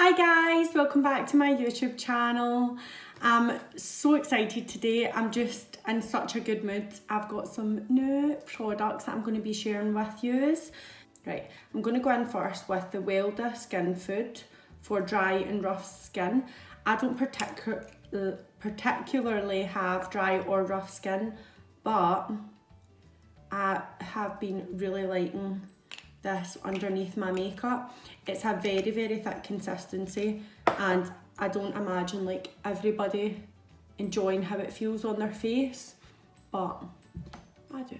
Hi guys, welcome back to my YouTube channel. I'm so excited today. I'm just in such a good mood. I've got some new products that I'm going to be sharing with you. Right, I'm going to go in first with the Welda Skin Food for dry and rough skin. I don't particularly have dry or rough skin, but I have been really liking this underneath my makeup. It's a very thick consistency, and I don't imagine like everybody enjoying how it feels on their face, but I do.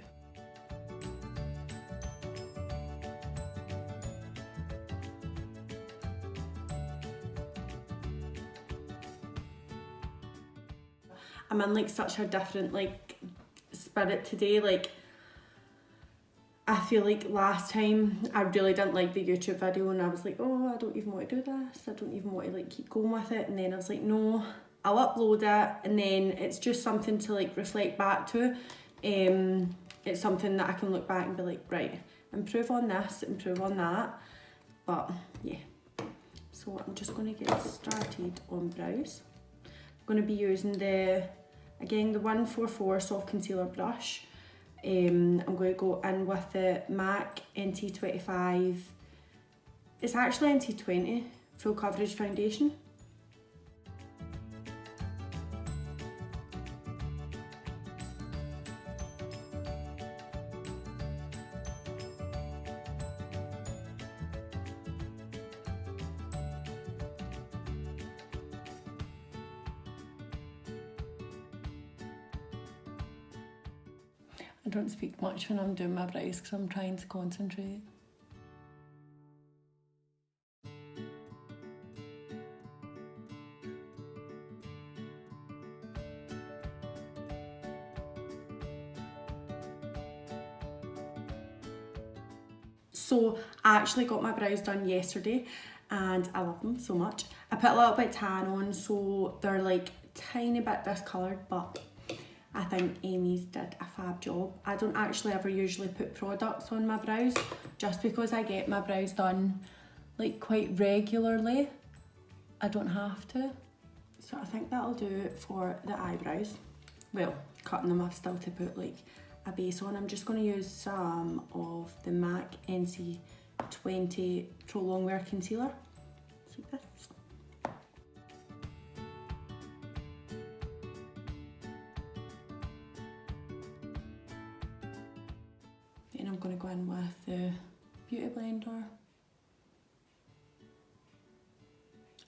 I'm in like such a different like spirit today. Like I feel like last time I really didn't like the YouTube video and I was like, oh, I don't even want to do this. I don't even want to like keep going with it. And then I was like, no, I'll upload it, and then it's just something to like reflect back to. It's something that I can look back and be like, right, improve on this, improve on that. But yeah, so I'm just going to get started on brows. I'm going to be using the 144 soft concealer brush. I'm going to go in with the MAC NT25, it's actually NT20 full coverage foundation. I don't speak much when I'm doing my brows because I'm trying to concentrate. So I actually got my brows done yesterday and I love them so much. I put a little bit of tan on, so they're like tiny bit discoloured, but I think Amy's did a fab job. I don't actually ever usually put products on my brows just because I get my brows done like quite regularly. I don't have to. So I think that'll do it for the eyebrows. Well, cutting them off still to put like a base on. I'm just going to use some of the MAC NC20 Pro Longwear Concealer. Like this. Then I'm going to go in with the Beauty Blender.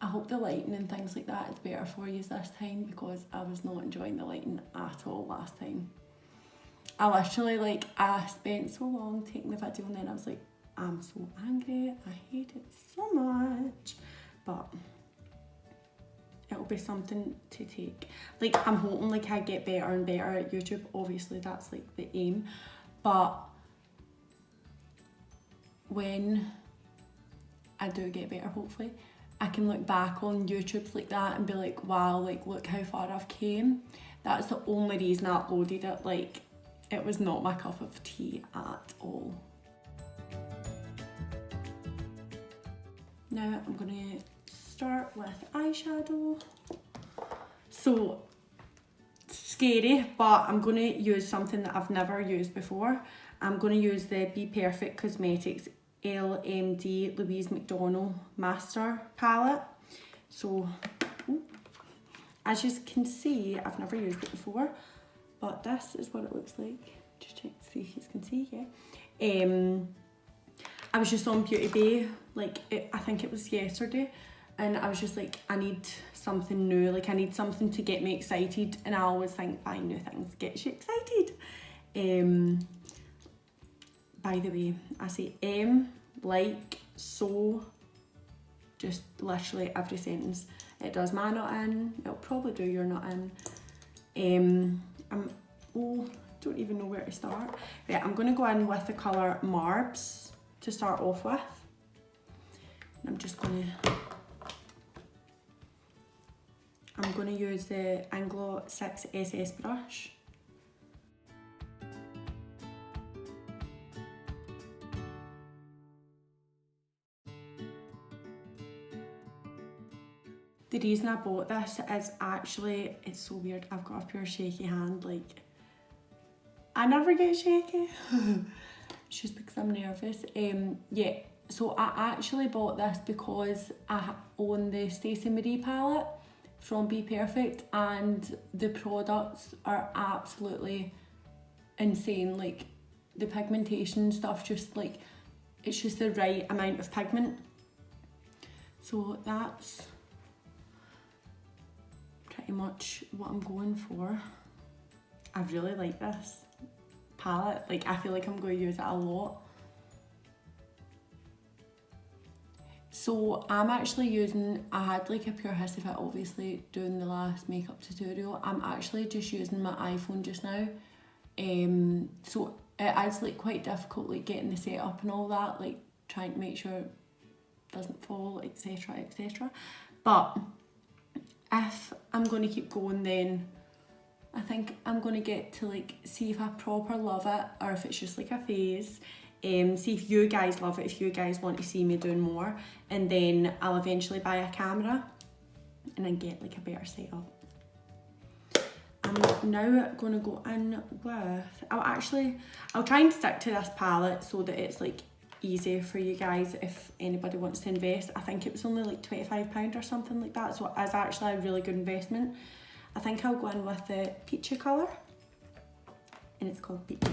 I hope the lighting and things like that is better for you this time, because I was not enjoying the lighting at all last time. I literally I spent so long taking the video and then I was like, I'm so angry, I hate it so much. But it'll be something to take. Like I'm hoping like I get better and better at YouTube. Obviously that's like the aim. But when I do get better, hopefully, I can look back on YouTubes like that and be like, wow, like look how far I've came. That's the only reason I uploaded it. Like it was not my cup of tea at all. Now I'm gonna start with eyeshadow. So scary, but I'm gonna use something that I've never used before. I'm gonna use the Be Perfect Cosmetics LMD Louise McDonald Master Palette. So, as you can see, I've never used it before, but this is what it looks like. Just check to see if you can see, yeah. I was just on Beauty Bay, I think it was yesterday, and I was just like, I need something new, like I need something to get me excited, and I always think buying new things gets you excited. By the way, I say like, so, just literally every sentence. It does my nut in, it'll probably do your nut in. Don't even know where to start. Right, I'm going to go in with the colour Marbs to start off with. I'm going to use the Anglo 6 SS brush. The reason I bought this is actually, it's so weird, I've got a pure shaky hand, like, I never get shaky. It's just because I'm nervous. Yeah, so I actually bought this because I own the Stacey Marie palette from Be Perfect, and the products are absolutely insane. Like, the pigmentation stuff, just like, it's just the right amount of pigment. So that's pretty much what I'm going for. I really like this palette, like I feel like I'm going to use it a lot. So I'm actually using, I had like a pure hissy fit obviously doing the last makeup tutorial. I'm actually just using my iPhone just now. So it is like quite difficult like getting the setup and all that, like trying to make sure it doesn't fall, etc, etc. But if I'm going to keep going, then I think I'm going to get to like see if I proper love it or if it's just like a phase. See if you guys love it, if you guys want to see me doing more, and then I'll eventually buy a camera and then get like a better setup. I'm now going to go in with, I'll try and stick to this palette so that it's like easy for you guys if anybody wants to invest. I think it was only like £25 or something like that, so it's actually a really good investment. I think I'll go in with the peachy colour, and it's called Peachy.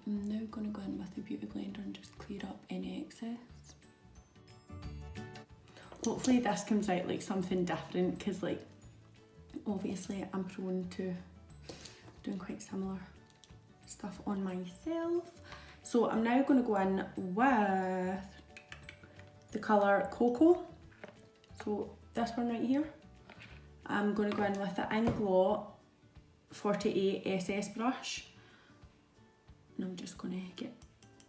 I'm now going to go in with the beauty blender and just clear up any excess. Hopefully this comes out like something different, because like obviously I'm prone to doing quite similar stuff on myself. So I'm now going to go in with the colour Cocoa. So this one right here. I'm going to go in with the Inglow 48 SS brush. And I'm just going to get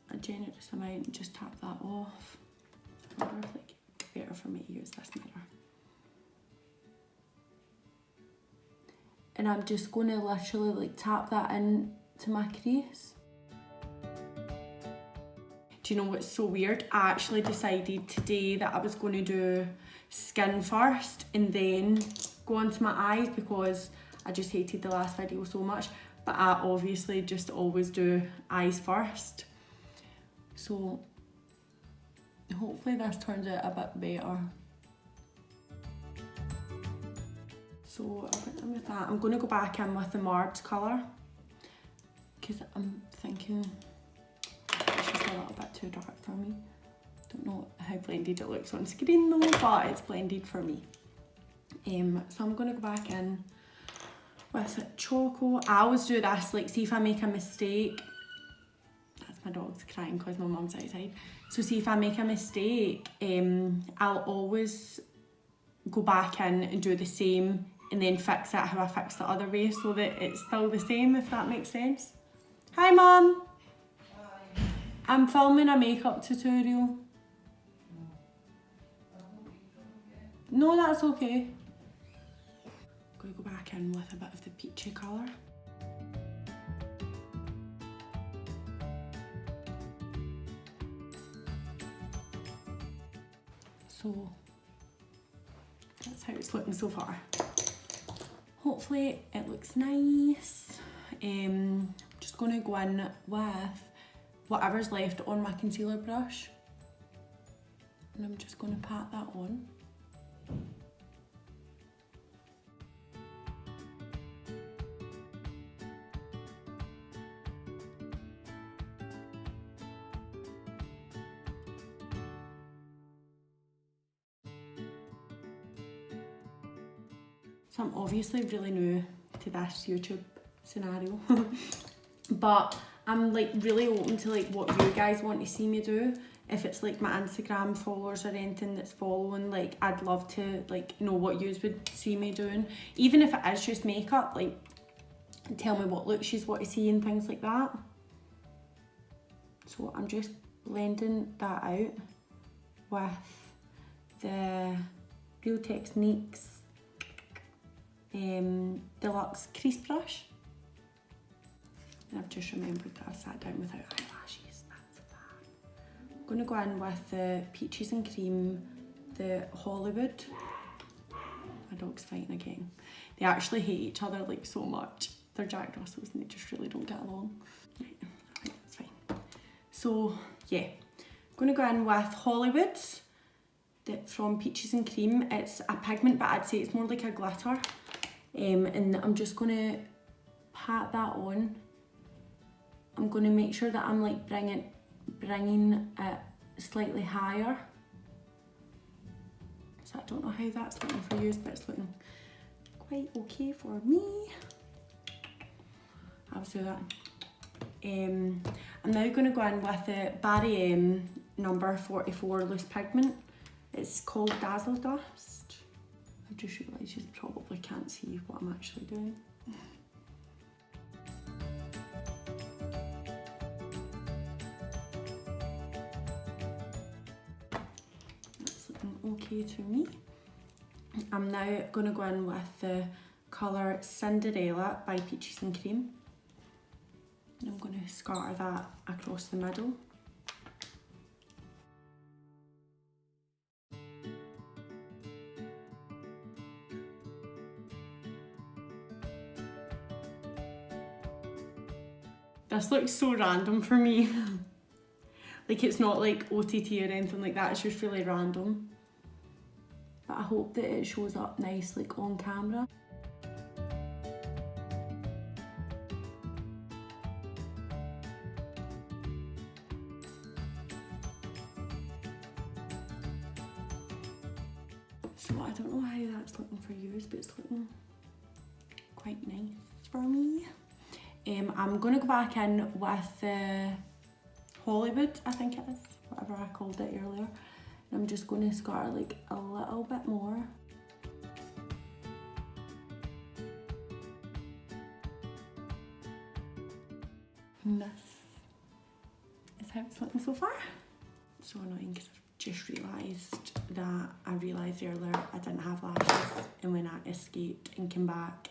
a generous amount and just tap that off. I wonder if like it's better for me to use this mirror. And I'm just going to literally like tap that in to my crease. Do you know what's so weird? I actually decided today that I was going to do skin first and then go on to my eyes, because I just hated the last video so much. But I obviously just always do eyes first. So hopefully this turns out a bit better. So I went in with that. I'm going to go back in with the Marbs colour, because I'm thinking it's just a little bit too dark for me. Don't know how blended it looks on screen though, but it's blended for me. So I'm going to go back in with Choco. I always do this, like see if I make a mistake. That's my dog's crying because my mum's outside. So see if I make a mistake, I'll always go back in and do the same and then fix it how I fixed the other way, so that it's still the same, if that makes sense. Hi Mum! Hi. I'm filming a makeup tutorial. No, that's okay. I'm going to go back in with a bit of the peachy colour. So that's how it's looking so far. Hopefully it looks nice. Just going to go in with whatever's left on my concealer brush, and I'm just going to pat that on. So I'm obviously really new to this YouTube scenario. But I'm like really open to like what you guys want to see me do. If it's like my Instagram followers or anything that's following, like I'd love to like know what yous would see me doing. Even if it is just makeup, like tell me what looks yous want to see and things like that. So I'm just blending that out with the Real Techniques Deluxe Crease Brush. And I've just remembered that I sat down without eyelashes, that's bad. I'm going to go in with the Peaches and Cream, the Hollywood. My dog's fighting again. They actually hate each other like so much. They're Jack Russells and they just really don't get along. Right, I think that's fine. So yeah, I'm going to go in with Hollywood from Peaches and Cream. It's a pigment, but I'd say it's more like a glitter. And I'm just going to pat that on. I'm going to make sure that I'm like bringing it slightly higher. So I don't know how that's looking for you, but it's looking quite okay for me. I'll do that. I'm now going to go in with the Barry M number 44 loose pigment. It's called Dazzle Dust. I just realised you probably can't see what I'm actually doing. That's looking okay to me. I'm now going to go in with the colour Cinderella by Peaches and Cream. And I'm going to scatter that across the middle. This looks so random for me. Like it's not like OTT or anything like that, it's just really random. But I hope that it shows up nice like on camera. So I don't know how that's looking for you, but it's looking quite nice for me. I'm going to go back in with the Hollywood, I think it is, whatever I called it earlier. And I'm just going to scatter like a little bit more. And this is how it's looking so far. So annoying because I've just realised that I realised earlier I didn't have lashes, and when I escaped and came back,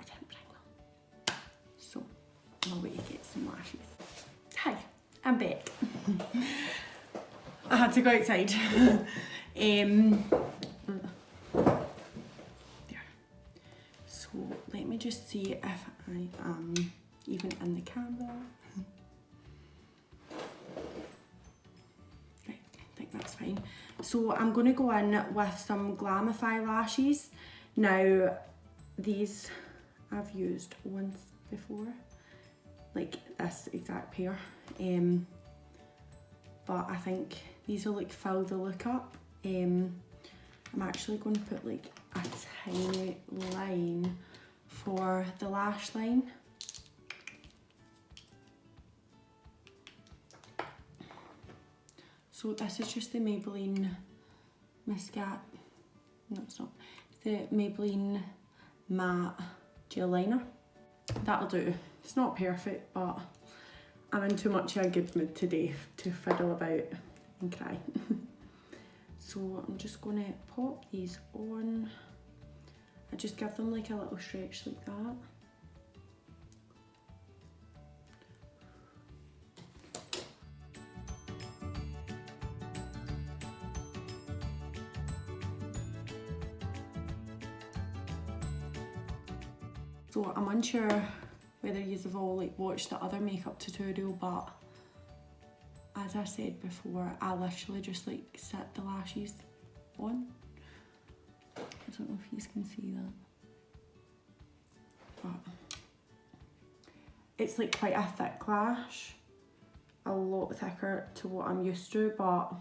I didn't bring them. So I'm on my way to get some lashes. Hi, I'm back. I had to go outside. There. So let me just see if I am even in the camera. Right, I think that's fine. So I'm going to go in with some Glamify lashes. Now these I've used once before, like this exact pair. But I think these will like fill the look up. I'm actually going to put like a tiny line for the lash line. So this is just the Maybelline Mascara, no it's not, the Maybelline Matte Gel Liner. That'll do. It's not perfect, but I'm in too much of a good mood today to fiddle about and cry. So I'm just going to pop these on. I just give them like a little stretch like that. So I'm unsure whether you've all like watched the other makeup tutorial, but as I said before, I literally just like set the lashes on. I don't know if you can see that, but it's like quite a thick lash, a lot thicker to what I'm used to, but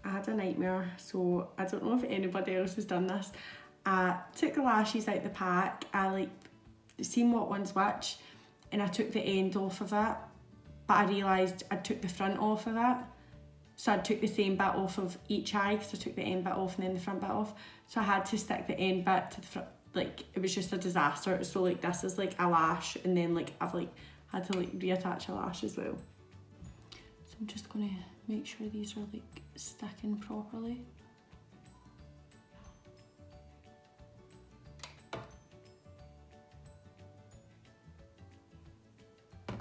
I had a nightmare, so I don't know if anybody else has done this. I took the lashes out the pack, I like seen what one's which, and I took the end off of it, but I realised I took the front off of it. So I took the same bit off of each eye, because I took the end bit off and then the front bit off. So I had to stick the end bit to the front, like it was just a disaster. So like this is like a lash, and then like I've like had to like reattach a lash as well. So I'm just gonna make sure these are like sticking properly. I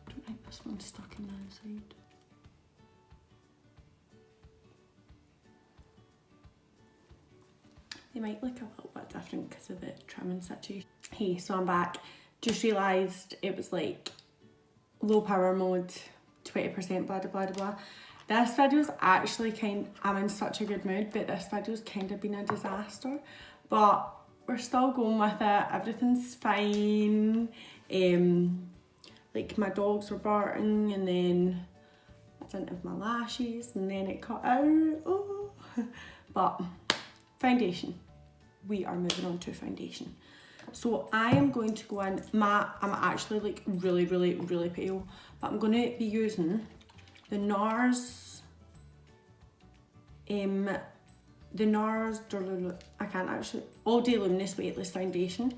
don't think this one's stuck in the inside. They might look a little bit different because of the trimming situation. Hey, so I'm back. Just realised it was like low power mode, 20%, blah, blah, blah, blah. This video's actually I'm in such a good mood, but this video's kind of been a disaster. But we're still going with it, everything's fine. Like my dogs were barking, and then I didn't have my lashes, and then it cut out. Oh. But foundation. We are moving on to foundation. So I am going to go in matte. I'm actually like really, really, really pale, but I'm going to be using the NARS, I can't actually, All Day Luminous Weightless Foundation,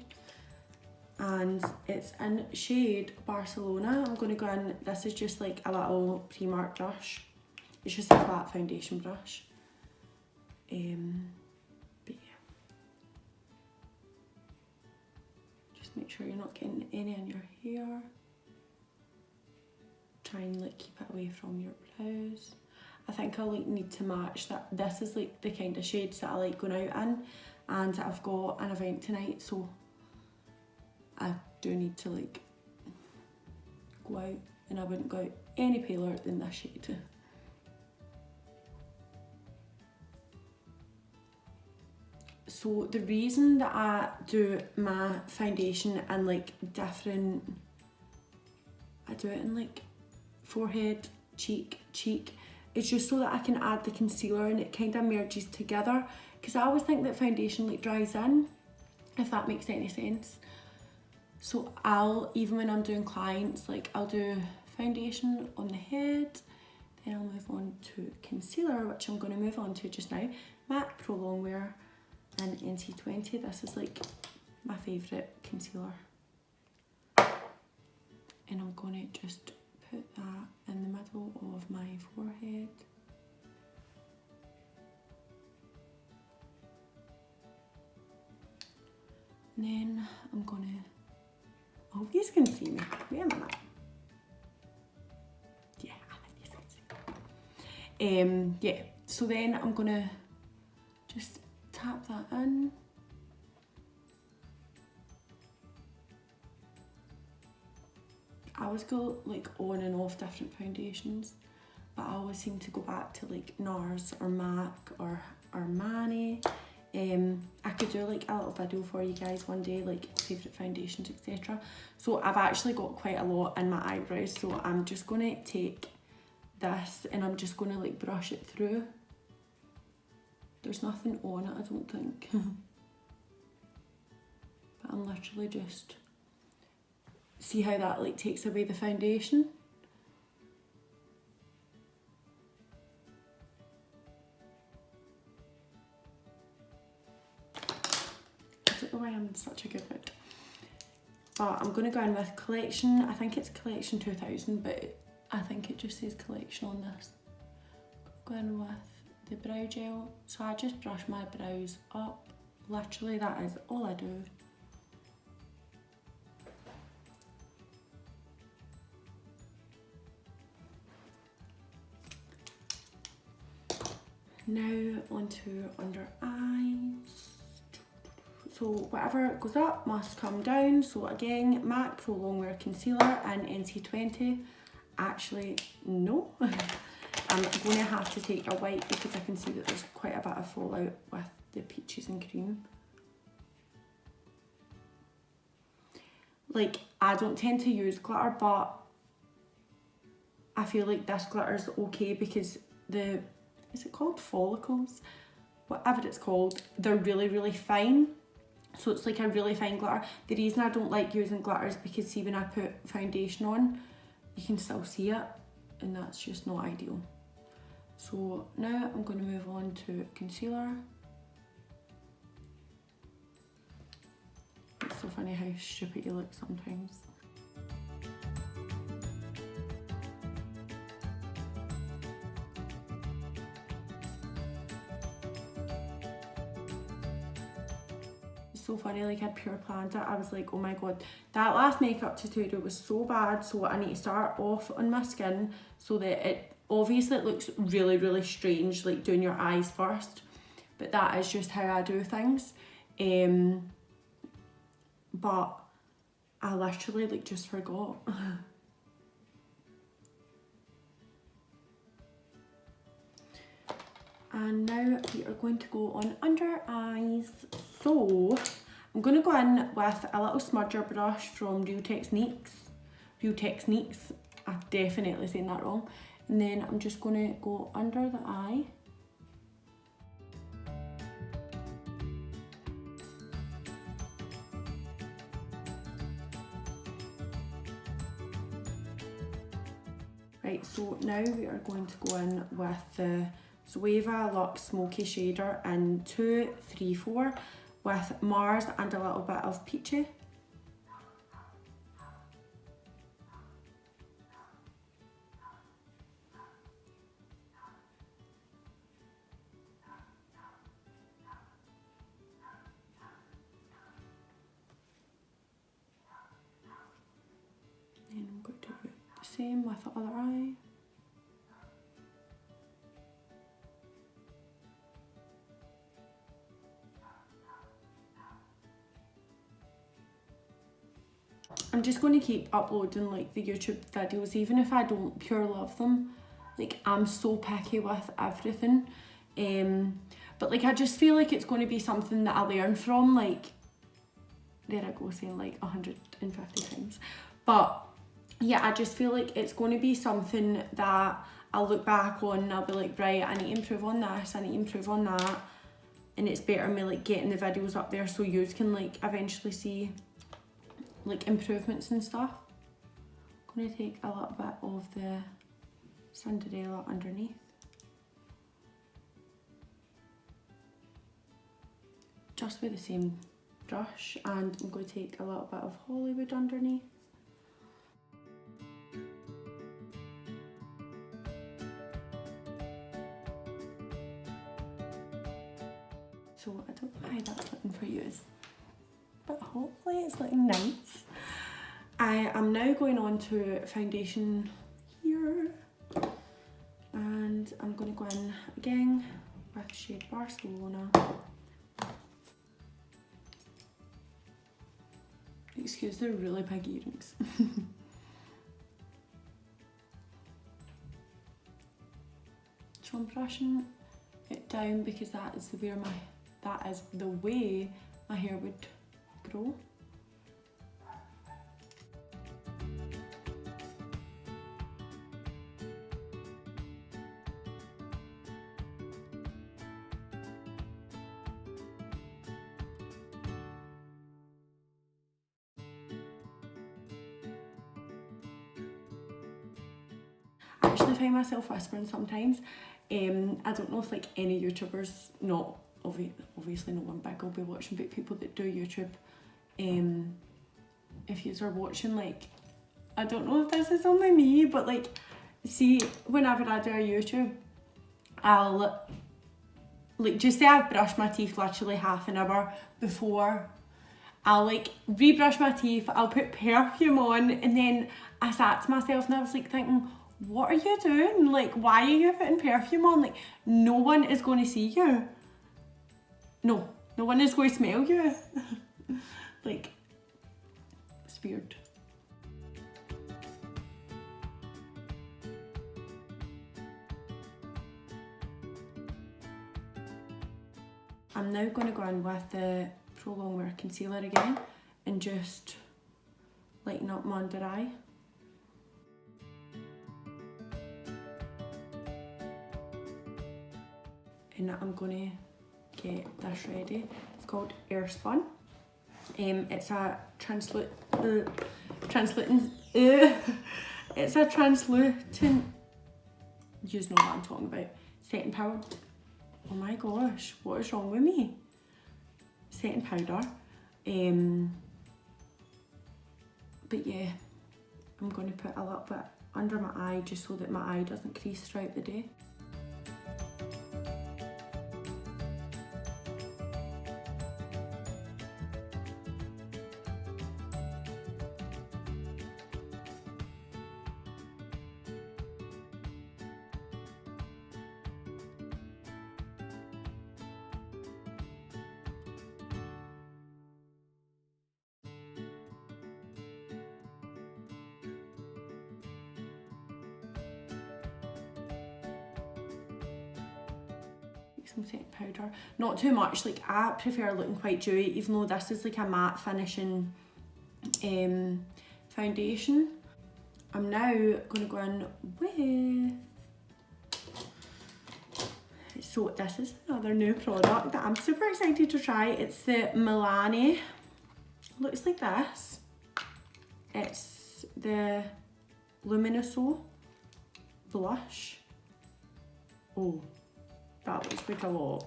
and it's in shade Barcelona. I'm going to go in, this is just like a little Primark brush. It's just a flat foundation brush. But yeah. Just make sure you're not getting any in your hair. Try and like keep it away from your brows. I think I like need to match that. This is like the kind of shades that I like going out in, and I've got an event tonight, so I do need to like go out, and I wouldn't go out any paler than this shade. So the reason that I do my foundation in like different, I do it in like forehead, cheek, it's just so that I can add the concealer and it kind of merges together, because I always think that foundation like dries in, if that makes any sense. So even when I'm doing clients, like I'll do foundation on the head, then I'll move on to concealer, which I'm going to move on to just now. MAC Pro Longwear in NC20. This is like my favourite concealer. And I'm going to just put that in the middle of my forehead. And then I'm going to, I hope you can see me. Wait a minute. Yeah, I think you can see. Yeah, so then I'm going to just tap that in. I always go like on and off different foundations, but I always seem to go back to like NARS or MAC or Armani. I could do like a little video for you guys one day, like favourite foundations, etc. So I've actually got quite a lot in my eyebrows, so I'm just going to take this and I'm just going to like brush it through. There's nothing on it, I don't think. But I'm literally just, see how that like takes away the foundation. I don't know why I'm in such a good mood. But I'm going to go in with Collection, I think it's Collection 2000, but I think it just says Collection on this. Go in with the brow gel. So I just brush my brows up. Literally that is all I do. Now onto under eyes. So whatever goes up must come down. So again, MAC Pro Longwear Concealer in NC20. Actually, no. I'm going to have to take a white because I can see that there's quite a bit of fallout with the peaches and cream. Like, I don't tend to use glitter, but I feel like this glitter is okay because the is it called follicles? Whatever it's called, they're really, really fine. So it's like a really fine glitter. The reason I don't like using glitter is because see when I put foundation on, you can still see it, and that's just not ideal. So now I'm going to move on to concealer. It's so funny how stupid you look sometimes. So funny, like I had pure planned it. I was like, oh my god, that last makeup tutorial was so bad, so I need to start off on my skin so that it obviously it looks really, really strange, like doing your eyes first, but that is just how I do things. But I literally like just forgot. And now we are going to go on under eyes. So I'm going to go in with a little smudger brush from Real Techniques. I'm definitely saying that wrong. And then I'm just going to go under the eye. Right, so now we are going to go in with the Zoeva Luxe Smoky Shader in 234 with Mars and a little bit of Peachy. And I'm going to do the same with the other eye. I'm just going to keep uploading like the YouTube videos, even if I don't pure love them. Like I'm so picky with everything. But like I just feel like it's going to be something that I learn from, like, there I go saying like 150 times. But yeah, I just feel like it's going to be something that I'll look back on and I'll be like, right, I need to improve on this, I need to improve on that. And it's better me like getting the videos up there so you can like eventually see like improvements and stuff. I'm going to take a little bit of the Cinderella underneath. Just with the same brush, and I'm going to take a little bit of Hollywood underneath. So I don't know how that's looking for you, but hopefully it's looking nice. I am now going on to foundation here, and I'm going to go in again with shade Barcelona. Excuse the really big earrings. So I'm brushing it down because that is the way my hair would grow. I actually find myself whispering sometimes. I don't know if like any YouTubers, not obviously no one big will be watching, but people that do YouTube, if you are watching, like, I don't know if this is only me, but like, see, whenever I do a YouTube, I'll like, just say I've brushed my teeth literally half an hour before, I'll like rebrush my teeth, I'll put perfume on, and then I sat to myself and I was like thinking, what are you doing? Like, why are you putting perfume on? Like, no one is going to see you. No one is going to smell you. Like, it's weird. I'm now going to go in with the Pro Longwear Concealer again and just lighten up my under eye. and I'm gonna get this ready. It's called Airspun. It's a translucent, it's a translucent, you know what I'm talking about, setting powder. Oh my gosh, what is wrong with me? Setting powder. But yeah, I'm going to put a little bit under my eye just so that my eye doesn't crease throughout the day. Some setting powder, not too much, like I prefer looking quite dewy, even though this is like a matte finishing foundation. I'm now going to go in with, so this is another new product that I'm super excited to try. It's the Milani, looks like this. It's the Luminoso blush. Oh, that looks like a lot.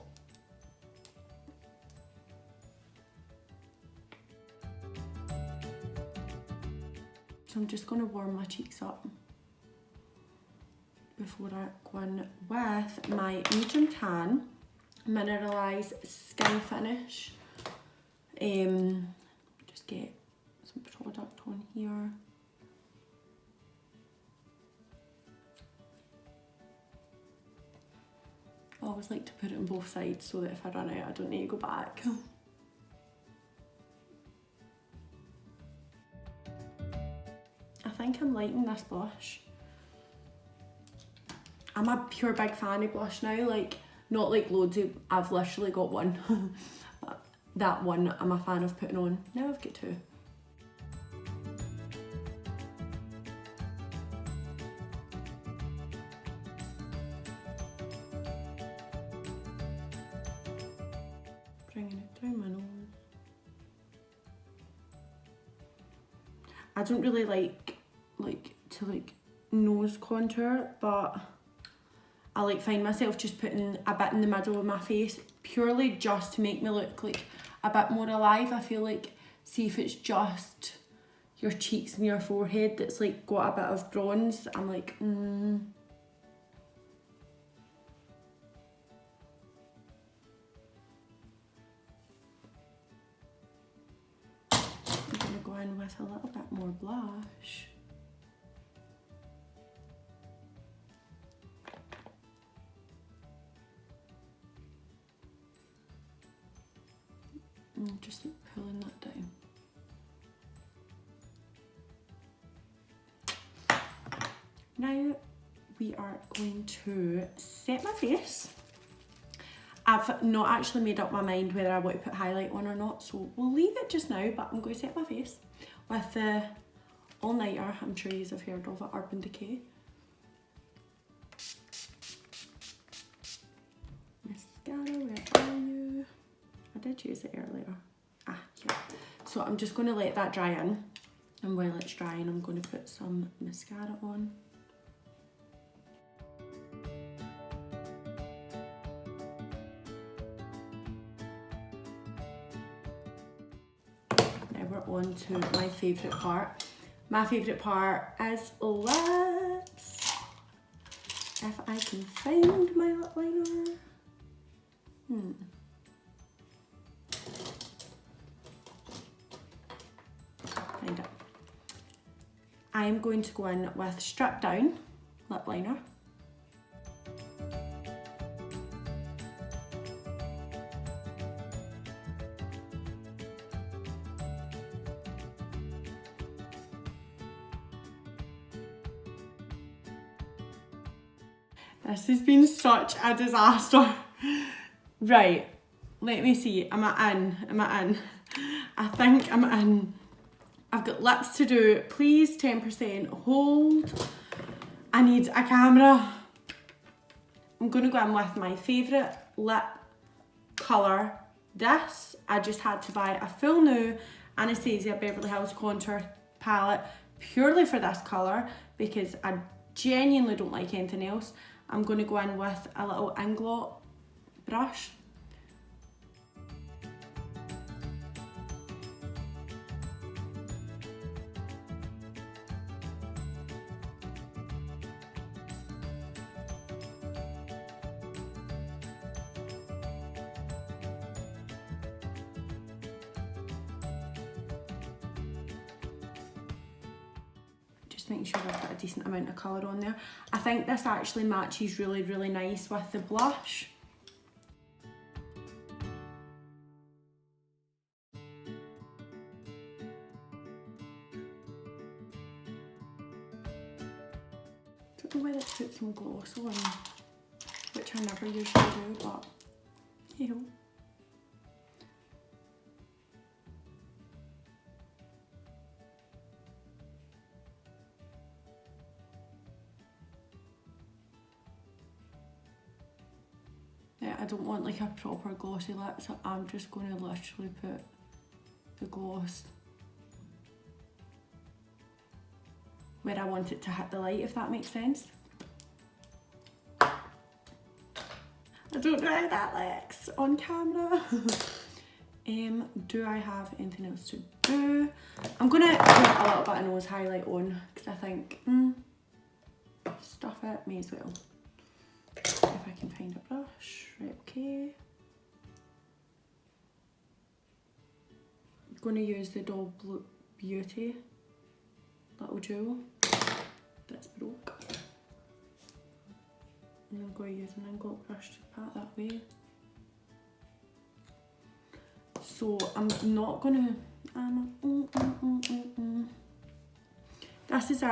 So I'm just going to warm my cheeks up before I go in with my medium tan mineralized skin finish. Just get some product on here. I always like to put it on both sides so that if I run out I don't need to go back. I think I'm liking this blush. I'm a pure big fan of blush now, like not like loads of, I've literally got one. That one I'm a fan of putting on. Now I've got two. Bringing it down my nose. I don't really like to nose contour, but I find myself just putting a bit in the middle of my face purely just to make me look like a bit more alive. I feel like, see if it's just your cheeks and your forehead that's like got a bit of bronze, I'm like, I'm gonna go in with a little bit more blush. And just like pulling that down. Now we are going to set my face. I've not actually made up my mind whether I want to put highlight on or not, so we'll leave it just now, but I'm going to set my face with the all-nighter, I'm sure you have heard of it, Urban Decay. Mascara, where are you? I did use it earlier. Ah, yeah. So I'm just going to let that dry in, and while it's drying I'm going to put some mascara on. Now we're on to my favourite part. My favourite part is lips. If I can find my lip liner. Find it. I am going to go in with Strip Down lip liner. This has been such a disaster. Right, let me see, am I in? Am I in? I think I'm in. I've got lips to do. Please 10% hold. I need a camera. I'm gonna go in with my favourite lip colour. This, I just had to buy a full new Anastasia Beverly Hills contour palette purely for this colour because I genuinely don't like anything else. I'm going to go in with a little Inglot brush. Just making sure I've got a decent amount of colour on there. I think this actually matches really, really nice with the blush. Don't know whether to put some gloss on, which I never usually do, but you know. I don't want like a proper glossy lip, so I'm just going to literally put the gloss where I want it to hit the light, if that makes sense. I don't know how that looks on camera. Do I have anything else to do? I'm going to put a little bit of nose highlight on because I think, stuff it, may as well. If I can find a brush, right, okay. I'm going to use the Doll Beauty little jewel that's broke. And I'm going to use an Inglot brush to pat that way. So I'm not going to... This is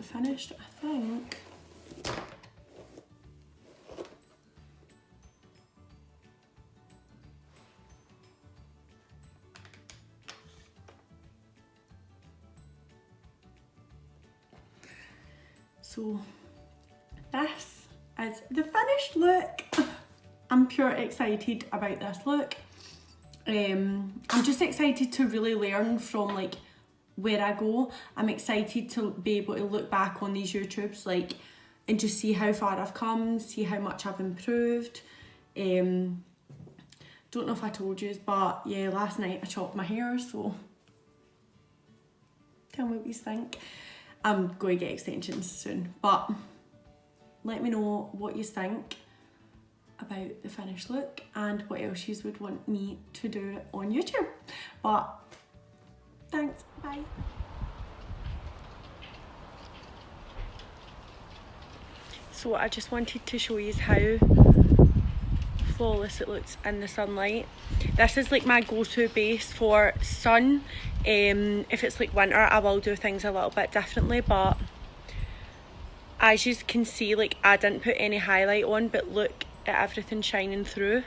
finished, I think. So this is the finished look. I'm pure excited about this look. I'm just excited to really learn from like where I go. I'm excited to be able to look back on these YouTubes like and just see how far I've come, see how much I've improved. Don't know if I told you, but yeah, last night I chopped my hair, so tell me what you think. I'm going to get extensions soon, but let me know what you think about the finished look and what else you would want me to do on YouTube. But thanks, bye. So I just wanted to show you how flawless it looks in the sunlight. This is like my go-to base for sun. If it's like winter, I will do things a little bit differently, but as you can see, like I didn't put any highlight on, but look at everything shining through.